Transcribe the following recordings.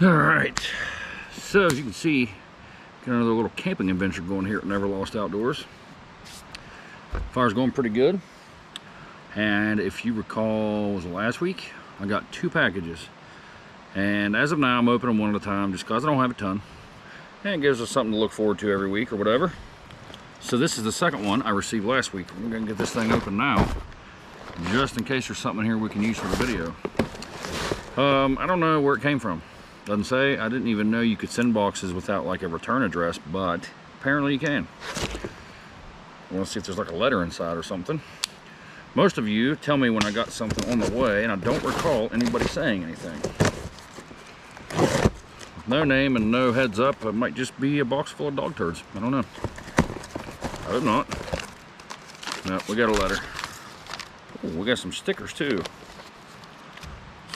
Alright, so as you can see, got another little camping adventure going here at Never Lost Outdoors. Fire's going pretty good. And if you recall, was it last week? I got 2 packages. And as of now, I'm opening them one at a time just because I don't have a ton. And it gives us something to look forward to every week or whatever. So this is the second one I received last week. We're going to get this thing open now, just in case there's something here we can use for the video. I don't know where it came from. Doesn't say. I didn't even know you could send boxes without like a return address, but apparently you can. I want to see if there's like a letter inside or something. Most of you tell me when I got something on the way, and I don't recall anybody saying anything. No name and no heads up. It might just be a box full of dog turds. I don't know. I hope not. No, we got a letter. Ooh, we got some stickers too.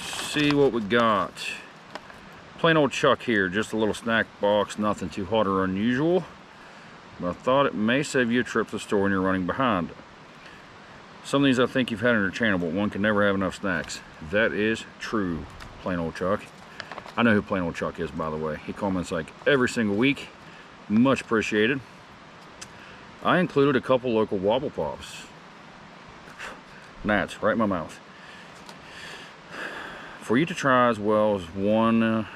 See what we got. Plain old Chuck here, just a little snack box, nothing too hot or unusual. But I thought it may save you a trip to the store when you're running behind. Some of these I think you've had on your channel, but one can never have enough snacks. That is true, Plain Old Chuck. I know who Plain Old Chuck is, by the way. He comments like every single week. Much appreciated. I included a couple local Wobble Pops. Gnats, right in my mouth. For you to try, as well as one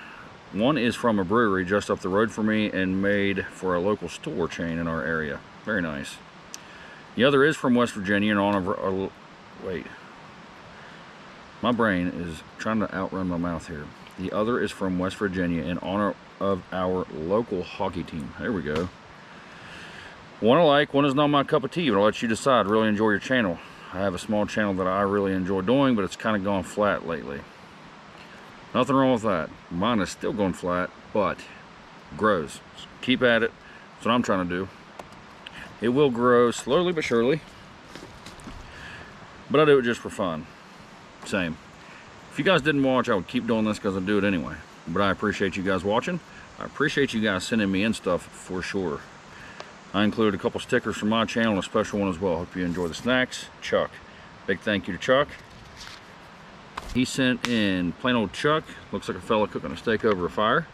is from a brewery just up the road from me and made for a local store chain in our area. Very nice. The other is from West Virginia in honor of, wait. My brain is trying to outrun my mouth here. The other is from West Virginia in honor of our local hockey team. There we go. One I like, one is not my cup of tea, but I'll let you decide. Really enjoy your channel. I have a small channel that I really enjoy doing, but it's kind of gone flat lately. Nothing wrong with that. Mine is still going flat, but grows. So keep at it. That's what I'm trying to do. It will grow slowly but surely, but I do it just for fun. Same. If you guys didn't watch, I would keep doing this because I do it anyway. But I appreciate you guys watching. I appreciate you guys sending me in stuff for sure. I included a couple stickers from my channel and a special one as well. Hope you enjoy the snacks. Chuck. Big thank you to Chuck. He sent in Plain Old Chuck. Looks like a fella cooking a steak over a fire.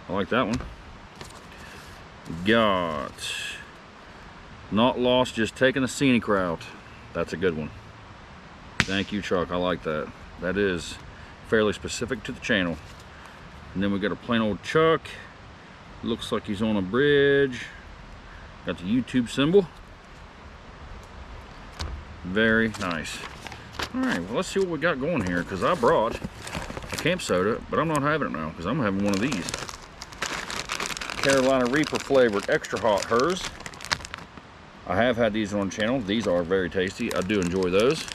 I like that one. Got Not Lost, Just Taking the Scenic Route. That's a good one. Thank you, Chuck. I like that. That is fairly specific to the channel. And then we got a Plain Old Chuck. Looks like he's on a bridge. Got the YouTube symbol. Very nice. Alright, well, let's see what we got going here, because I brought a camp soda, but I'm not having it now because I'm having one of these. Carolina Reaper flavored extra hot hers. I have had these on the channel. These are very tasty. I do enjoy those.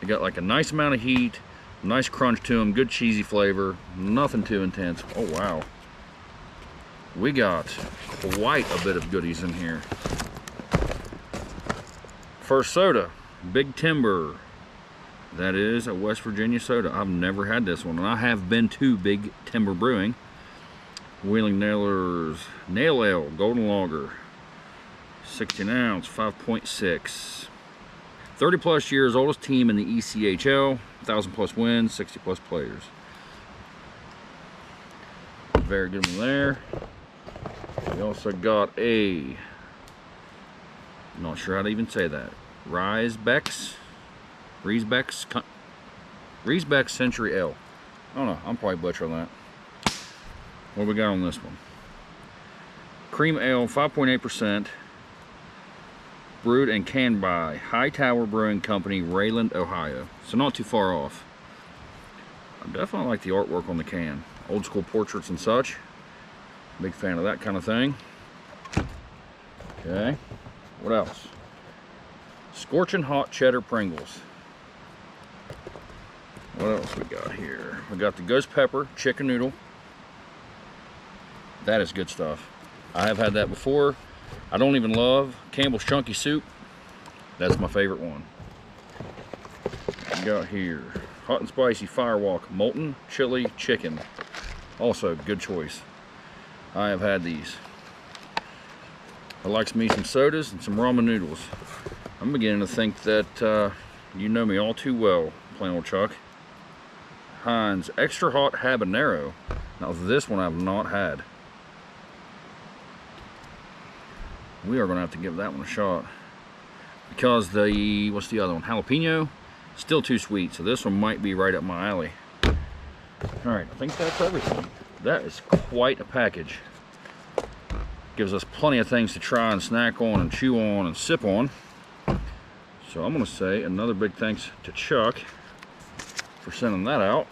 They got like a nice amount of heat, nice crunch to them, good cheesy flavor, nothing too intense. Oh wow. We got quite a bit of goodies in here. First soda, Big Timber. That is a West Virginia soda. I've never had this one, and I have been to Big Timber Brewing. Wheeling Nailers Nail Ale Golden Lager, 16 ounce, 5.6. 30 plus years, oldest team in the ECHL, 1,000 plus wins, 60 plus players. Very good one there. We also got a, not sure how to even say that, Riesbeck's Century Ale. I don't know, I'm probably butchering that. What do we got on this one? Cream Ale, 5.8%. Brewed and canned by Hightower Brewing Company, Rayland, Ohio. So not too far off. I definitely like the artwork on the can. Old school portraits and such. Big fan of that kind of thing. Okay. What else? Scorching Hot Cheddar Pringles. What else we got here? We got the Ghost Pepper Chicken Noodle. That is good stuff. I have had that before. I don't even love Campbell's Chunky Soup. That's my favorite one. We got here Hot and Spicy Firewalk Molten Chili Chicken. Also good choice. I have had these. I like me some sodas and some ramen noodles. I'm beginning to think that you know me all too well, Plain Old Chuck. Heinz Extra Hot Habanero. Now this one I've not had. We are gonna have to give that one a shot. Because the, what's the other one? Jalapeno, still too sweet. So this one might be right up my alley. All right, I think that's everything. That is quite a package. Gives us plenty of things to try and snack on and chew on and sip on. So I'm gonna say another big thanks to Chuck for sending that out.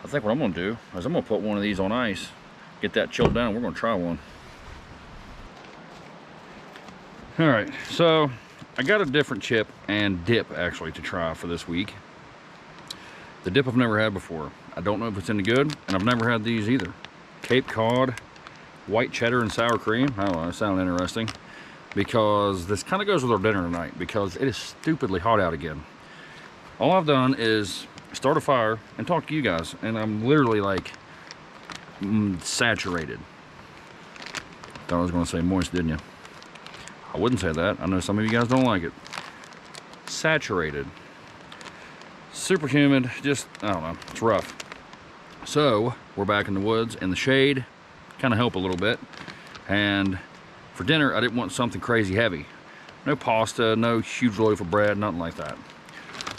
I think what I'm gonna do is I'm gonna put one of these on ice, get that chilled down, and we're gonna try one. All right, so I got a different chip and dip actually to try for this week. The dip I've never had before. I don't know if it's any good, and I've never had these either. Cape Cod, white cheddar and sour cream. I don't know, it sounded interesting. Because this kind of goes with our dinner tonight, because it is stupidly hot out again. All I've done is start a fire and talk to you guys, and I'm literally like saturated. Thought I was gonna say moist, didn't you? I wouldn't say that. I know some of you guys don't like it. Saturated. Super humid, just, I don't know, it's rough. So, we're back in the woods, in the shade, kind of help a little bit. And for dinner, I didn't want something crazy heavy. No pasta, no huge loaf of bread, nothing like that.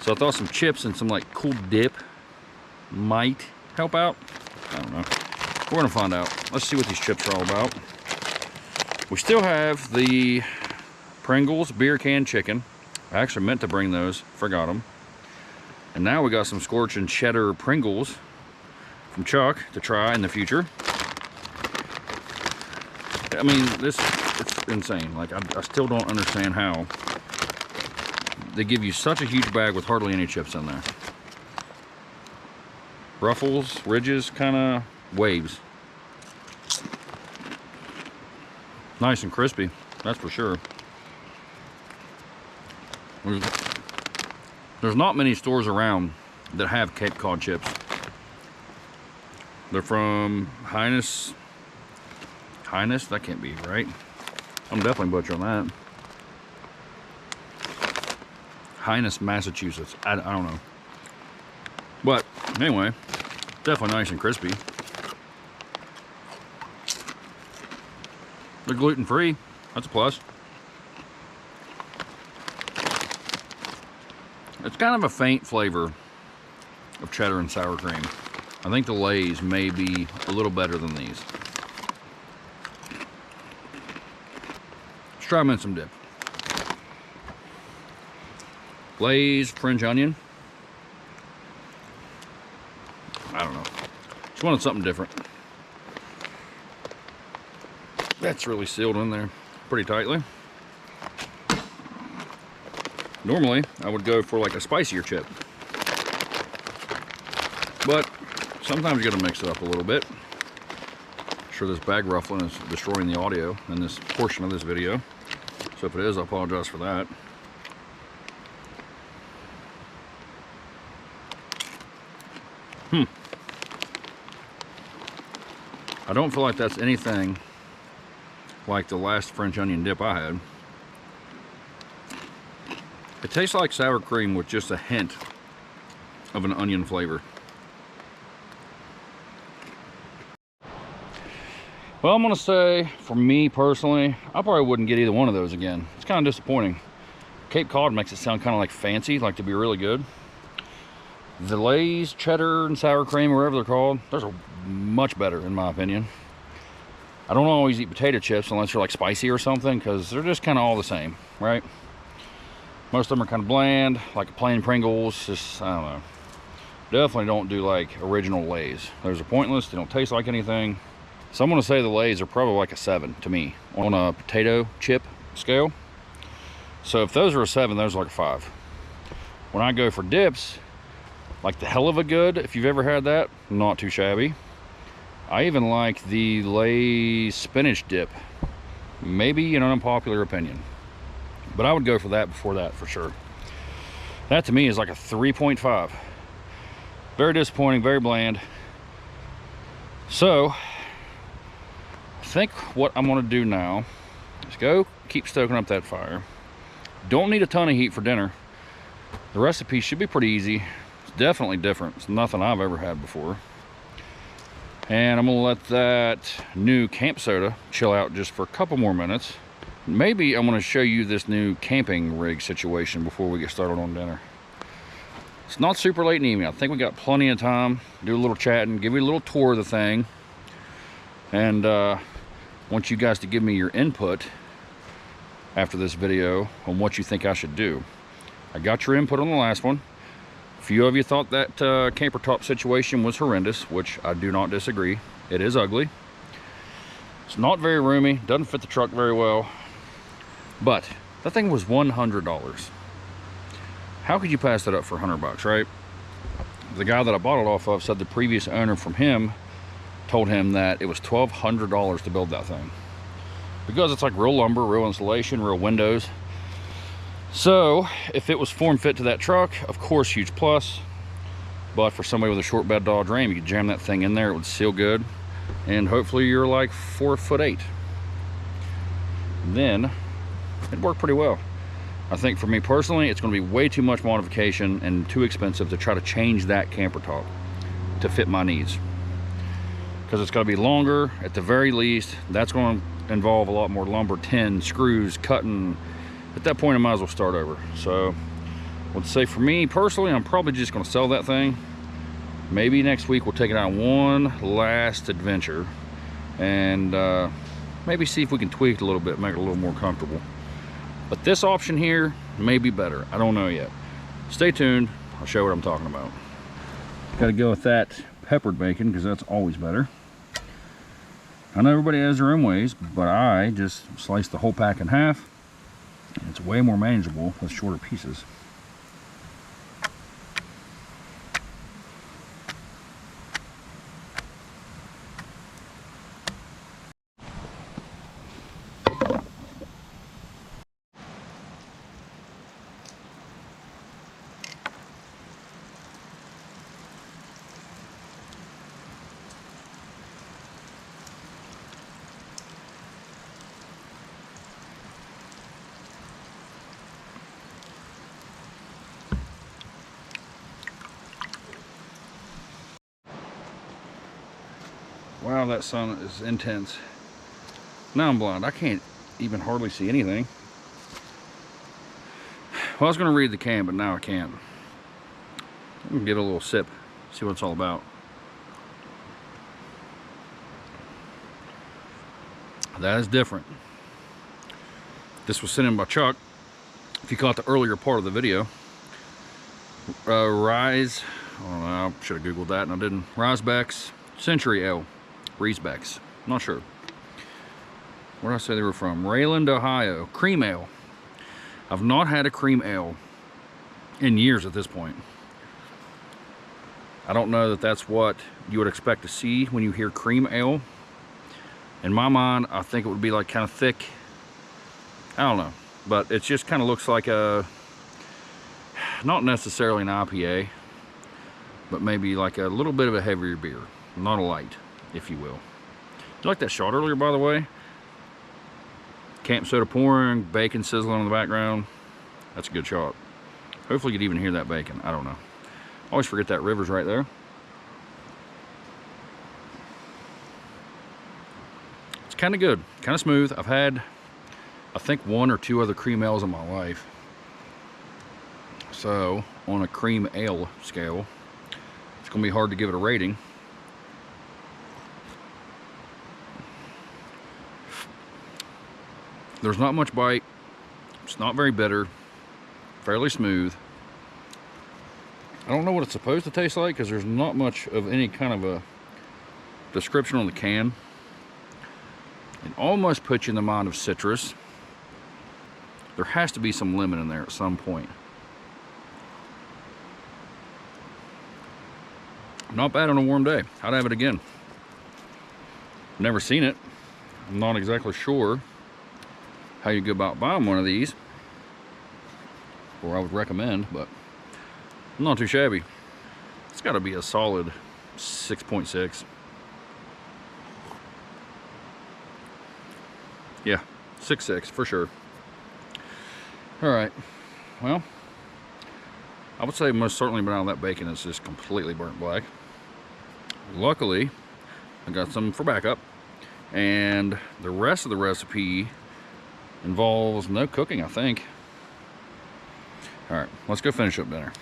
So I thought some chips and some like cool dip might help out. I don't know. We're gonna find out. Let's see what these chips are all about. We still have the Pringles beer can chicken. I actually meant to bring those, forgot them. And now we got some scorching cheddar Pringles from Chuck to try in the future. I mean, it's insane. Like, I still don't understand how they give you such a huge bag with hardly any chips in there. Ruffles, ridges, kind of waves. Nice and crispy, that's for sure. There's not many stores around that have Cape Cod chips. They're from Highness, that can't be right. I'm definitely butchering that. Highness, Massachusetts. I don't know. But anyway, definitely nice and crispy. They're gluten-free. That's a plus. It's kind of a faint flavor of cheddar and sour cream. I think the Lay's may be a little better than these. Let's try them in some dip. Lay's fringe onion. I don't know. Just wanted something different. That's really sealed in there pretty tightly. Normally, I would go for like a spicier chip. But sometimes you gotta mix it up a little bit. I'm sure this bag ruffling is destroying the audio in this portion of this video. So if it is, I apologize for that. I don't feel like that's anything like the last French onion dip I had. It tastes like sour cream with just a hint of an onion flavor. Well, I'm gonna say, for me personally, I probably wouldn't get either one of those again. It's kind of disappointing. Cape Cod makes it sound kind of like fancy, like to be really good. The Lay's cheddar and sour cream, or whatever they're called, those are much better in my opinion. I don't always eat potato chips unless they're like spicy or something, because they're just kind of all the same, right? Most of them are kind of bland, like plain Pringles, just, I don't know. Definitely don't do like original Lay's. Those are pointless, they don't taste like anything. So I'm gonna say the Lay's are probably like a 7 to me on a potato chip scale. So if those are a 7, those are like a 5. When I go for dips, like the Hell of a Good, if you've ever had that, not too shabby. I even like the Lay's spinach dip. Maybe an unpopular opinion, but I would go for that before that for sure. That to me is like a 3.5. Very disappointing, very bland. So I think what I'm gonna do now is go keep stoking up that fire. Don't need a ton of heat for dinner. The recipe should be pretty easy. definitely different. It's nothing I've ever had before. And I'm gonna let that new camp soda chill out just for a couple more minutes. Maybe I'm gonna show you this new camping rig situation before we get started on dinner. It's not super late in the evening. I think we got plenty of time to do a little chatting, give you a little tour of the thing, and want you guys to give me your input after this video on what you think I should do. I got your input on the last one. A few of you thought that camper top situation was horrendous, which I do not disagree. It is ugly. It's not very roomy, doesn't fit the truck very well, but that thing was $100. How could you pass that up for $100, right? The guy that I bought it off of said the previous owner from him told him that it was $1,200 to build that thing, because it's like real lumber, real insulation, real windows. So if it was form fit to that truck, of course, huge plus. But for somebody with a short bed Dodge Ram, you could jam that thing in there, it would seal good, and hopefully you're like 4'8". Then it'd work pretty well. I think for me personally, it's going to be way too much modification and too expensive to try to change that camper top to fit my needs, because it's got to be longer at the very least. That's going to involve a lot more lumber, tin, screws, cutting. At that point, I might as well start over. So I would say for me personally, I'm probably just going to sell that thing. Maybe next week we'll take it on one last adventure and maybe see if we can tweak it a little bit, make it a little more comfortable. But this option here may be better. I don't know yet. Stay tuned. I'll show you what I'm talking about. Got to go with that peppered bacon because that's always better. I know everybody has their own ways, but I just slice the whole pack in half. It's way more manageable with shorter pieces. Wow, that sun is intense. Now I'm blind. I can't even hardly see anything. Well, I was going to read the can, but now I can't. I'm going to give it a little sip, see what it's all about. That is different. This was sent in by Chuck. If you caught the earlier part of the video, Rise, I don't know, I should have Googled that and I didn't. Riesbeck's Century Ale. Riesbeck's, not sure. Where did I say they were from? Rayland, Ohio. Cream ale. I've not had a cream ale in years at this point. I don't know that that's what you would expect to see when you hear cream ale. In my mind, I think it would be like kind of thick. I don't know, but it just kind of looks like a, not necessarily an IPA, but maybe like a little bit of a heavier beer, not a light, if you will. You like that shot earlier, by the way? Camp soda pouring, bacon sizzling in the background. That's a good shot. Hopefully you could even hear that bacon. I don't know. Always forget that river's right there. It's kind of good, kind of smooth. I've had, I think, 1 or 2 other cream ales in my life. So on a cream ale scale, it's gonna be hard to give it a rating. There's not much bite. It's not very bitter. Fairly smooth. I don't know what it's supposed to taste like because there's not much of any kind of a description on the can. It almost puts you in the mind of citrus. There has to be some lemon in there at some point. Not bad on a warm day. I'd have it again. Never seen it. I'm not exactly sure how you go about buying one of these, or I would recommend, but not too shabby. It's got to be a solid 6.6. Yeah, 6.6 for sure. All right, well, I would say most certainly, but now that bacon is just completely burnt black. Luckily, I got some for backup, and the rest of the recipe involves no cooking, I think. All right, let's go finish up dinner.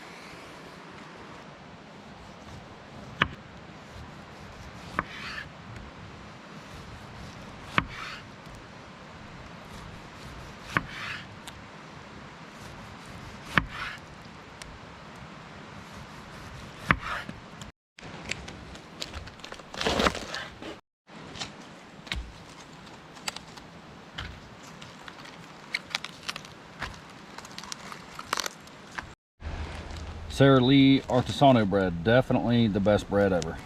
Sara Lee Artisano bread, definitely the best bread ever.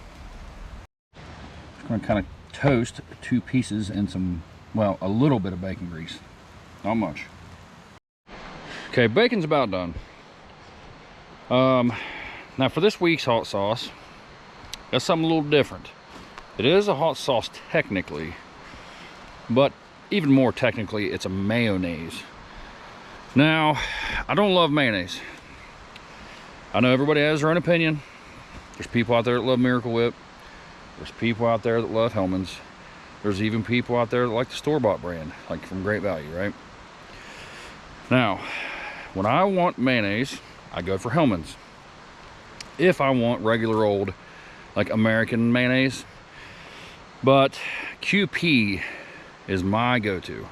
Just going to kind of toast 2 pieces in some, well, a little bit of bacon grease, not much. Okay, bacon's about done. Now for this week's hot sauce, that's something a little different. It is a hot sauce technically, but even more technically, it's a mayonnaise. Now, I don't love mayonnaise. I know everybody has their own opinion. There's people out there that love Miracle Whip. There's people out there that love Hellmann's. There's even people out there that like the store-bought brand, like from Great Value, right? Now, when I want mayonnaise, I go for Hellmann's. If I want regular old, like American mayonnaise, but QP is my go-to.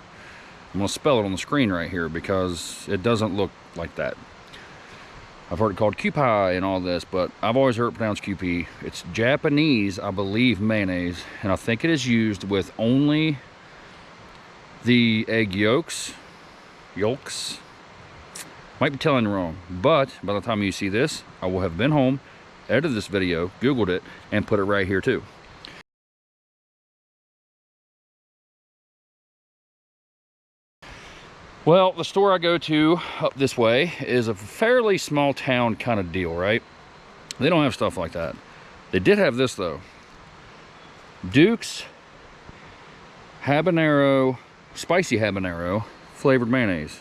I'm gonna spell it on the screen right here because it doesn't look like that. I've heard it called Kewpie and all this, but I've always heard it pronounced QP. It's Japanese, I believe, mayonnaise, and I think it is used with only the egg yolks. Might be telling you wrong, but by the time you see this, I will have been home, edited this video, Googled it, and put it right here too. Well, the store I go to up this way is a fairly small town kind of deal, right? They don't have stuff like that. They did have this though. Duke's habanero, spicy habanero flavored mayonnaise.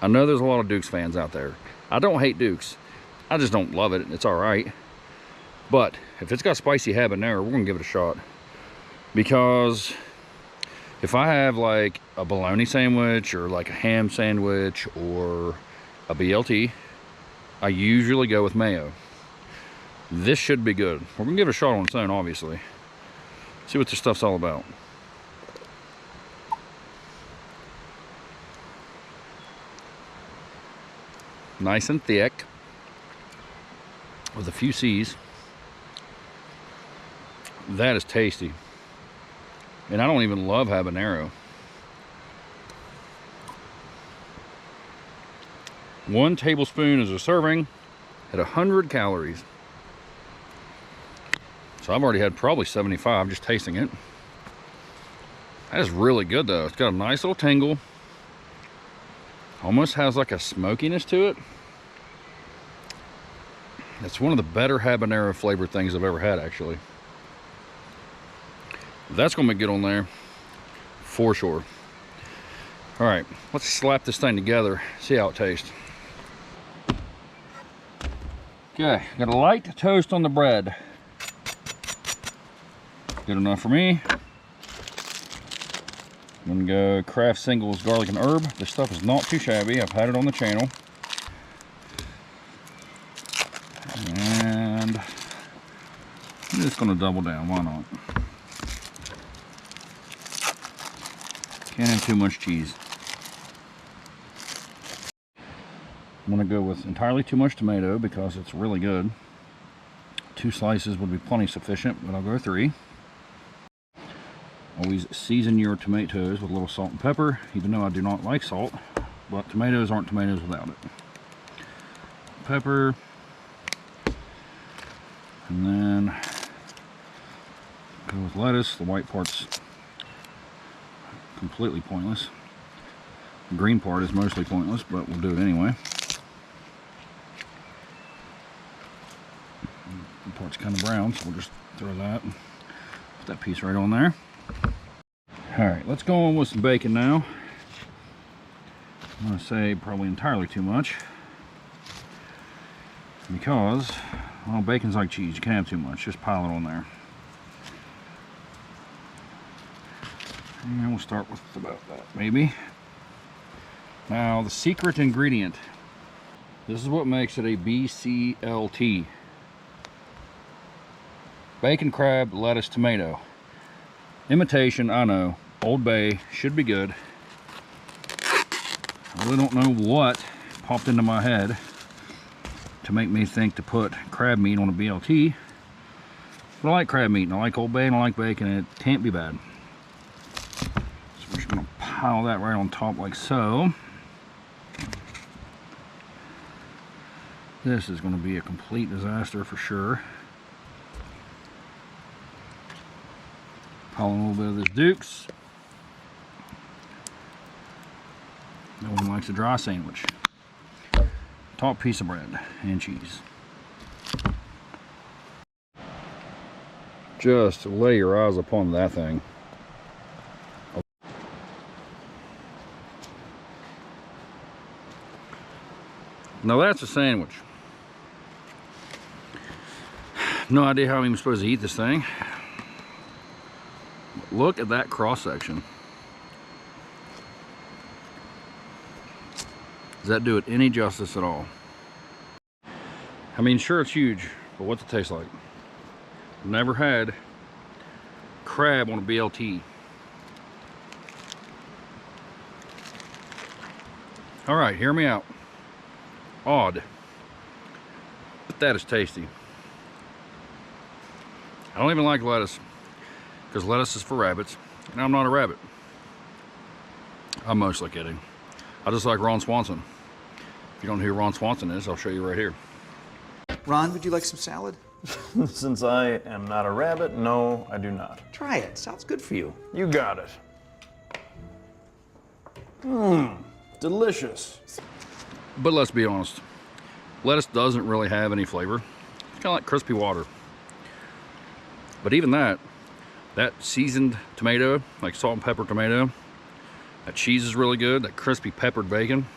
I know there's a lot of Duke's fans out there. I don't hate Duke's. I just don't love it. It's all right. But if it's got spicy habanero, we're gonna give it a shot. Because if I have like a bologna sandwich or like a ham sandwich or a B.L.T, I usually go with mayo. This should be good. We're gonna give it a shot on its own, obviously. See what this stuff's all about. Nice and thick with a few C's. That is tasty. And I don't even love habanero. 1 tablespoon is a serving at 100 calories. So I've already had probably 75 just tasting it. That is really good though. It's got a nice little tingle. Almost has like a smokiness to it. It's one of the better habanero flavored things I've ever had, actually. That's gonna be good on there for sure. All right, let's slap this thing together, see how it tastes. Okay, got a light toast on the bread. Good enough for me. I'm gonna go Kraft Singles garlic and herb. This stuff is not too shabby. I've had it on the channel. And I'm just gonna double down, why not? Can't have too much cheese. I'm gonna go with entirely too much tomato because it's really good. 2 slices would be plenty sufficient, but I'll go 3. Always season your tomatoes with a little salt and pepper, even though I do not like salt, but tomatoes aren't tomatoes without it. Pepper. And then go with lettuce. The white part's completely pointless. The green part is mostly pointless, but we'll do it anyway. The part's kind of brown, so we'll just throw that. Put that piece right on there. Alright, let's go on with some bacon now. I'm going to say probably entirely too much. because, well, bacon's like cheese. You can't have too much. Just pile it on there. And we'll start with about that, maybe. Now, the secret ingredient. This is what makes it a B.C.L.T. Bacon, crab, lettuce, tomato. Imitation, I know. Old Bay should be good. I really don't know what popped into my head to make me think to put crab meat on a BLT. But I like crab meat, and I like Old Bay, and I like bacon, and it can't be bad. So we're just gonna pile that right on top like so. This is gonna be a complete disaster for sure. Pile a little bit of this Duke's. No one likes a dry sandwich. Top piece of bread and cheese. Just lay your eyes upon that thing. Now that's a sandwich. No idea how I'm even supposed to eat this thing. Look at that cross section. Does that do it any justice at all? I mean, sure, it's huge, but what's it taste like? Never had crab on a BLT. All right, hear me out. Odd, but that is tasty. I don't even like lettuce, because lettuce is for rabbits, and I'm not a rabbit. I'm mostly kidding. I just like Ron Swanson. If you don't know who Ron Swanson is, I'll show you right here. Ron, would you like some salad? Since I am not a rabbit, no, I do not. Try it. Sounds good for you. You got it. Mmm, delicious. But let's be honest, lettuce doesn't really have any flavor. It's kind of like crispy water. But even that seasoned tomato, like salt and pepper tomato, that cheese is really good, that crispy peppered bacon.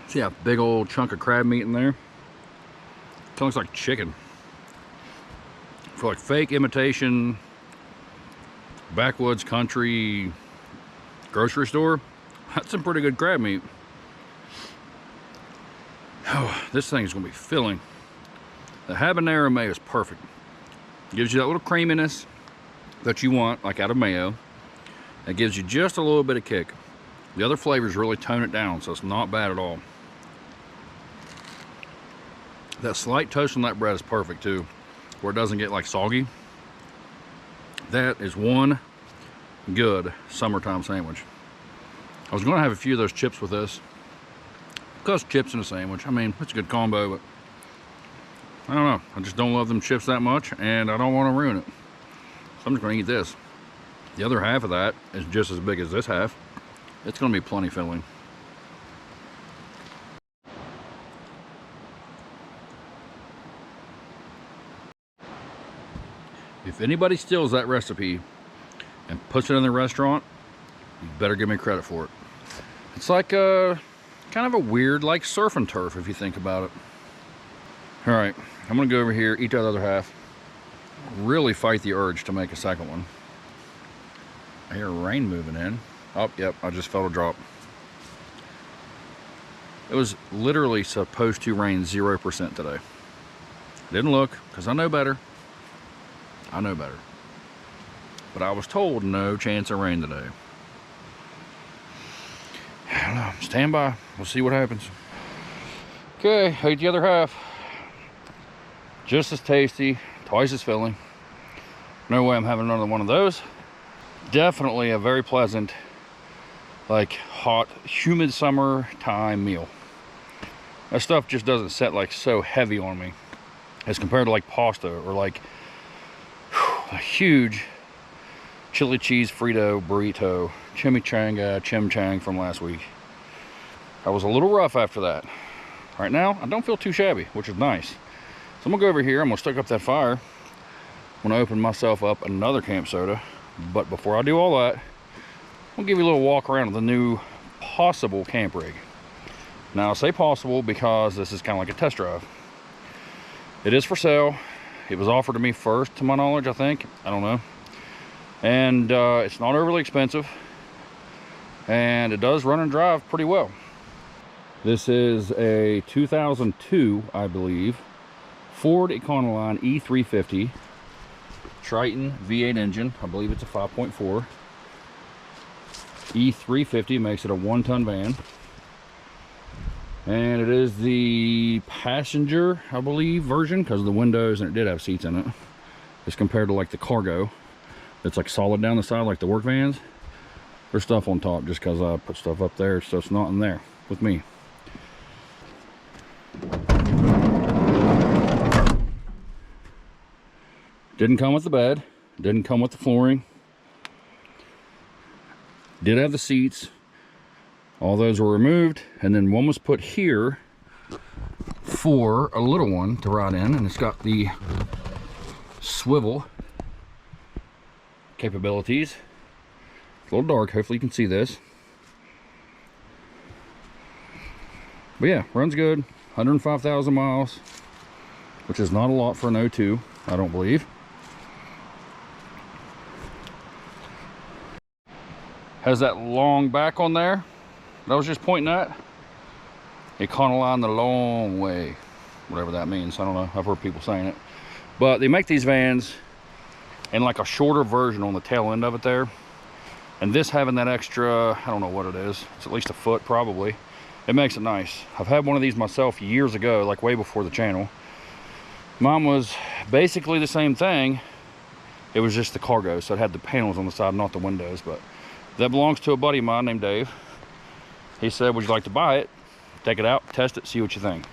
See a big old chunk of crab meat in there. Kind of looks like chicken. For like fake imitation, backwoods country grocery store, that's some pretty good crab meat. Oh, this thing is gonna be filling. The habanero mayo is perfect. Gives you that little creaminess that you want, like out of mayo. It gives you just a little bit of kick. The other flavors really tone it down, so it's not bad at all. That slight toast on that bread is perfect too, where it doesn't get like soggy. That is one good summertime sandwich. I was gonna have a few of those chips with this, because chips in a sandwich, I mean, it's a good combo, but I don't know. I just don't love them chips that much, and I don't want to ruin it. So I'm just going to eat this. The other half of that is just as big as this half. It's going to be plenty filling. If anybody steals that recipe and puts it in their restaurant, you better give me credit for it. It's like kind of a weird, like surf and turf, if you think about it. All right, I'm gonna go over here, eat that other half, really fight the urge to make a second one. I hear rain moving in. Oh, yep, I just felt a drop. It was literally supposed to rain 0% today. Didn't look, because I know better. I know better. But I was told no chance of rain today. I don't know, stand by, we'll see what happens. Okay, ate the other half. Just as tasty, twice as filling. No way I'm having another one of those. Definitely a very pleasant, like hot, humid summertime meal. That stuff just doesn't set like so heavy on me as compared to like pasta or like a huge chili cheese Frito burrito, chimichanga, chimchang from last week. I was a little rough after that. Right now, I don't feel too shabby, which is nice. So I'm gonna go over here, I'm gonna stoke up that fire. I'm gonna open myself up another camp soda. But before I do all that, I'll give you a little walk around of the new possible camp rig. Now I say possible because this is kind of like a test drive. It is for sale. It was offered to me first, to my knowledge, I think. I don't know. And it's not overly expensive. And it does run and drive pretty well. This is a 2002, I believe, Ford Econoline E350 Triton V8 engine. I believe it's a 5.4. E350 makes it a 1-ton van. And it is the passenger, I believe, version, because of the windows, and it did have seats in it. As compared to like the cargo, it's like solid down the side like the work vans. There's stuff on top just because I put stuff up there, so it's not in there with me. Didn't come with the bed, didn't come with the flooring. Did have the seats. All those were removed, and then one was put here for a little one to ride in, and it's got the swivel capabilities. It's a little dark, hopefully you can see this. But yeah, runs good, 105,000 miles, which is not a lot for an 02, I don't believe. Has that long back on there that I was just pointing at. Econoline the long way, whatever that means. I don't know, I've heard people saying it. But they make these vans in like a shorter version on the tail end of it there. And this having that extra, I don't know what it is, it's at least a foot probably. It makes it nice. I've had one of these myself years ago, like way before the channel. Mine was basically the same thing. It was just the cargo, so it had the panels on the side, not the windows. But that belongs to a buddy of mine named Dave. He said, would you like to buy it? Take it out, test it, see what you think.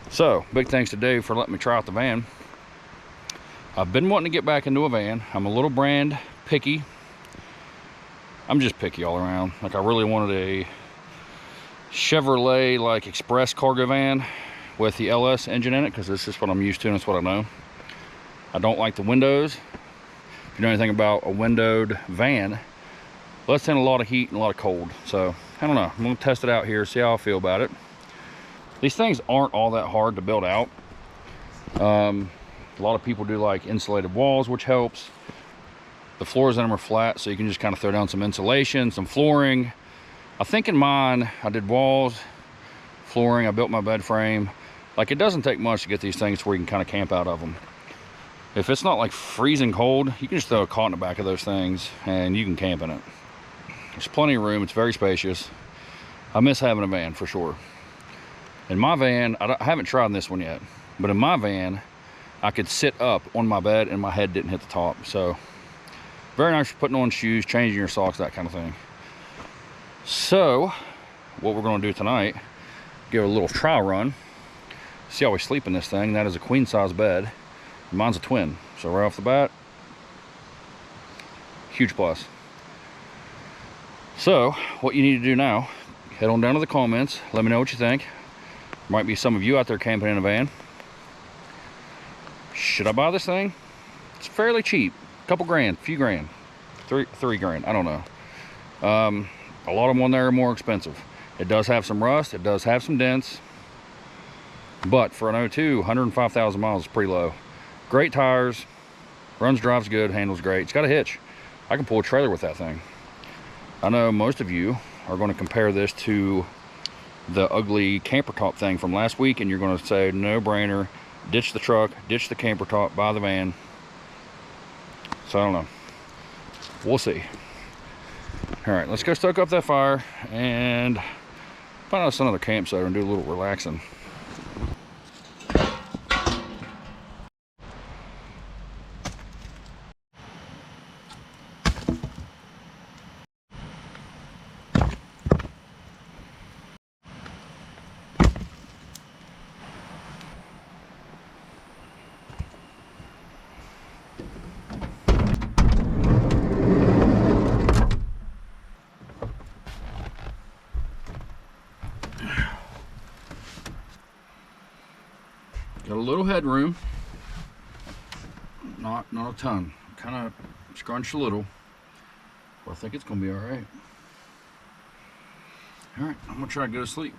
So, big thanks to Dave for letting me try out the van. I've been wanting to get back into a van. I'm a little brand picky. I'm just picky all around. Like, I really wanted a Chevrolet like express cargo van with the LS engine in it, because this is what I'm used to and it's what I know. I don't like the windows. If you know anything about a windowed van, lets in a lot of heat and a lot of cold. So I don't know, I'm gonna test it out here, see how I feel about it. These things aren't all that hard to build out. A lot of people do like insulated walls, which helps. The floors in them are flat, so you can just kind of throw down some insulation, some flooring. I think in mine, I did walls, flooring, I built my bed frame. Like, it doesn't take much to get these things to where you can kind of camp out of them. If it's not like freezing cold, you can just throw a cot in the back of those things and you can camp in it. There's plenty of room, it's very spacious. I miss having a van for sure. In my van, I haven't tried this one yet, but in my van, I could sit up on my bed and my head didn't hit the top. So very nice for putting on shoes, changing your socks, that kind of thing. So what we're going to do tonight, give it a little trial run, see how we sleep in this thing. That is a queen size bed. Mine's a twin, so right off the bat, huge plus. So what you need to do now, head on down to the comments, let me know what you think. Might be some of you out there camping in a van. Should I buy this thing? It's fairly cheap, a couple grand, few grand, three grand, I don't know. A lot of them on there are more expensive. It does have some rust, it does have some dents, but for an 02, 105,000 miles is pretty low. Great tires, runs, drives good, handles great. It's got a hitch. I can pull a trailer with that thing. I know most of you are going to compare this to the ugly camper top thing from last week, and you're going to say, no brainer, ditch the truck, ditch the camper top, buy the van. So I don't know. We'll see. All right, let's go stoke up that fire and find us another campsite and do a little relaxing. Got a little headroom, not a ton. Kind of scrunched a little, but I think it's gonna be all right. All right, I'm gonna try to go to sleep.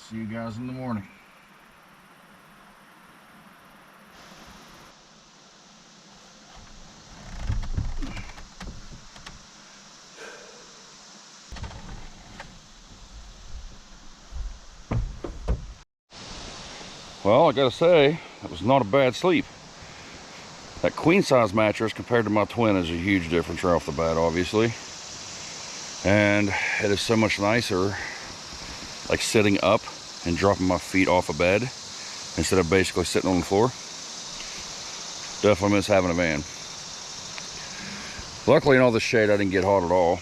See you guys in the morning. Well, I gotta say, it was not a bad sleep. That queen size mattress compared to my twin is a huge difference right off the bat, obviously. And it is so much nicer, like sitting up and dropping my feet off a bed instead of basically sitting on the floor. Definitely miss having a van. Luckily in all this shade I didn't get hot at all,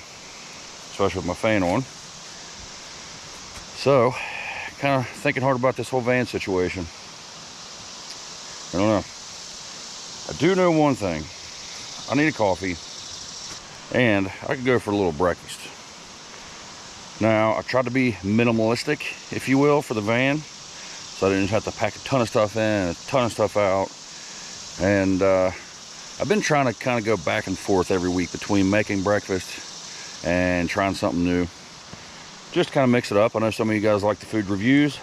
especially with my fan on. So, kind of thinking hard about this whole van situation. I don't know. I do know one thing. I need a coffee, and I could go for a little breakfast. Now, I tried to be minimalistic, if you will, for the van, so I didn't have to pack a ton of stuff in, a ton of stuff out. And I've been trying to kind of go back and forth every week between making breakfast and trying something new. Just kind of mix it up. I know some of you guys like the food reviews,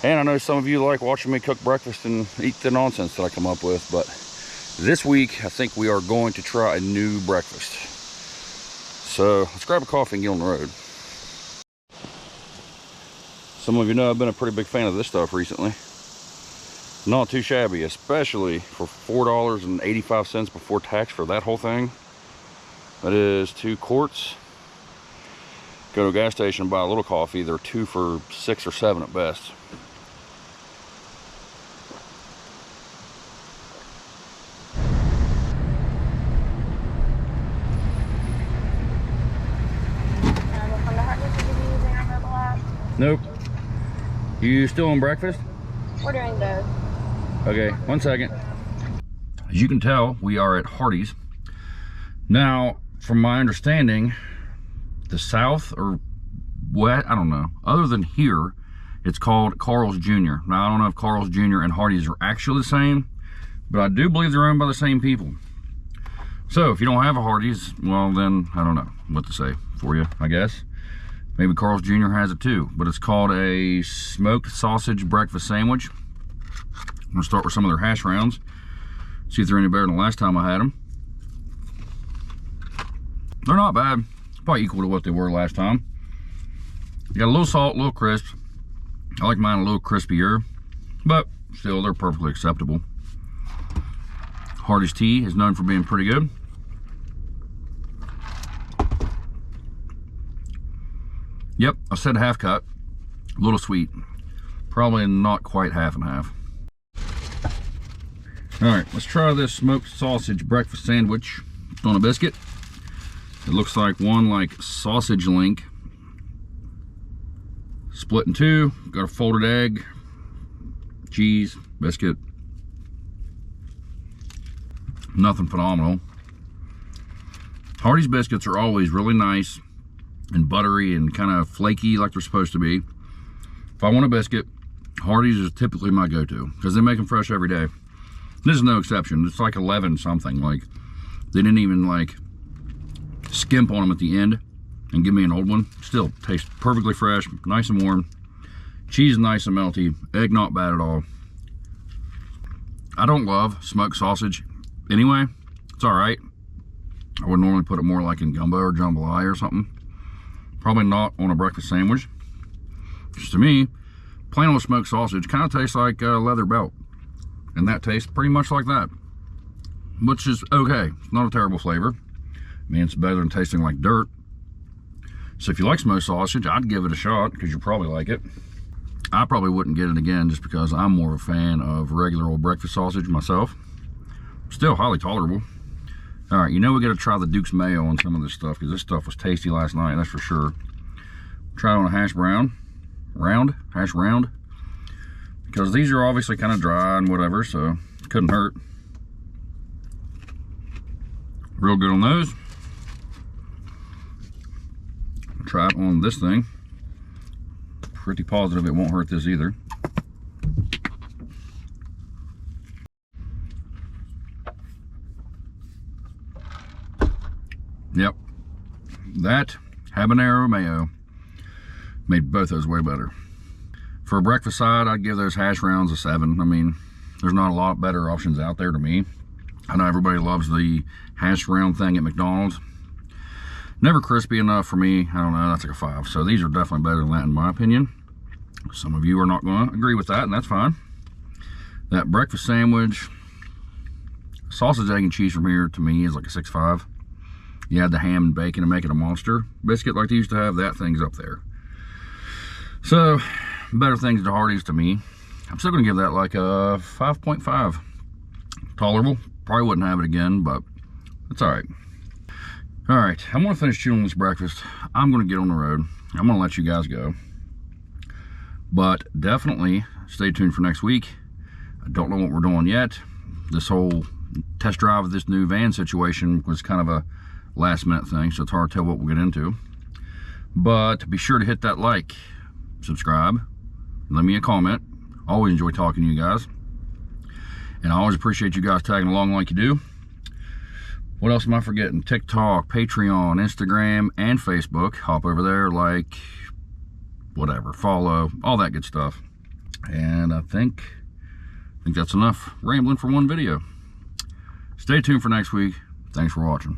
and I know some of you like watching me cook breakfast and eat the nonsense that I come up with. But this week, I think we are going to try a new breakfast. So let's grab a coffee and get on the road. Some of you know I've been a pretty big fan of this stuff recently. Not too shabby, especially for $4.85 before tax for that whole thing. That is 2 quarts. Go to a gas station and buy a little coffee. They're 2 for $6 or $7 at best. Nope. You still on breakfast? We're doing both. Okay, 1 second. As you can tell, we are at Hardee's. Now, from my understanding, the South or what, I don't know. Other than here, it's called Carl's Jr. Now, I don't know if Carl's Jr. and Hardee's are actually the same, but I do believe they're owned by the same people. So, if you don't have a Hardee's, well then, I don't know what to say for you, I guess. Maybe Carl's Jr. has it too, but it's called a smoked sausage breakfast sandwich. I'm gonna start with some of their hash browns, see if they're any better than the last time I had them. They're not bad, probably equal to what they were last time. You got a little salt, a little crisp. I like mine a little crispier, but still they're perfectly acceptable. Hardee's tea is known for being pretty good. Yep, I said half cut, a little sweet. Probably not quite half and half. All right, let's try this smoked sausage breakfast sandwich. It's on a biscuit. It looks like one like sausage link. Split in 2, got a folded egg, cheese, biscuit. Nothing phenomenal. Hardee's biscuits are always really nice and buttery and kind of flaky like they're supposed to be. If I want a biscuit, Hardee's is typically my go-to because they make them fresh every day. This is no exception. It's like 11 something. Like they didn't even like skimp on them at the end and give me an old one. Still tastes perfectly fresh, nice and warm. Cheese nice and melty. Egg not bad at all. I don't love smoked sausage anyway. It's all right. I would normally put it more like in gumbo or jambalaya or something. Probably not on a breakfast sandwich. Just to me, plain old smoked sausage kind of tastes like a leather belt. And that tastes pretty much like that. Which is okay. It's not a terrible flavor. I mean, it's better than tasting like dirt. So if you like smoked sausage, I'd give it a shot because you probably like it. I probably wouldn't get it again just because I'm more of a fan of regular old breakfast sausage myself. Still highly tolerable. All right, you know we got to try the Duke's mayo on some of this stuff because this stuff was tasty last night, that's for sure. Try it on a hash brown, hash round, because these are obviously kind of dry and whatever, so it couldn't hurt. Real good on those. Try it on this thing. Pretty positive it won't hurt this either. Yep, that habanero mayo made both those way better. For a breakfast side, I'd give those hash browns a 7. I mean, there's not a lot better options out there to me. I know everybody loves the hash brown thing at McDonald's. Never crispy enough for me. I don't know, that's like a 5. So these are definitely better than that in my opinion. Some of you are not going to agree with that, and that's fine. That breakfast sandwich, sausage, egg, and cheese from here to me is like a 6.5. You add the ham and bacon to make it a monster biscuit like they used to have, that thing's up there. So, better things to Hardee's to me. I'm still going to give that like a 5.5. Tolerable. Probably wouldn't have it again, but it's alright. Alright, I'm going to finish chewing this breakfast. I'm going to get on the road. I'm going to let you guys go. But definitely stay tuned for next week. I don't know what we're doing yet. This whole test drive of this new van situation was kind of a last minute thing, so it's hard to tell what we'll get into. But be sure to hit that like, subscribe, leave me a comment. Always enjoy talking to you guys, and I always appreciate you guys tagging along like you do. What else am I forgetting? TikTok, Patreon, Instagram, and Facebook. Hop over there, like, whatever, follow, all that good stuff. And I think that's enough rambling for one video. Stay tuned for next week. Thanks for watching.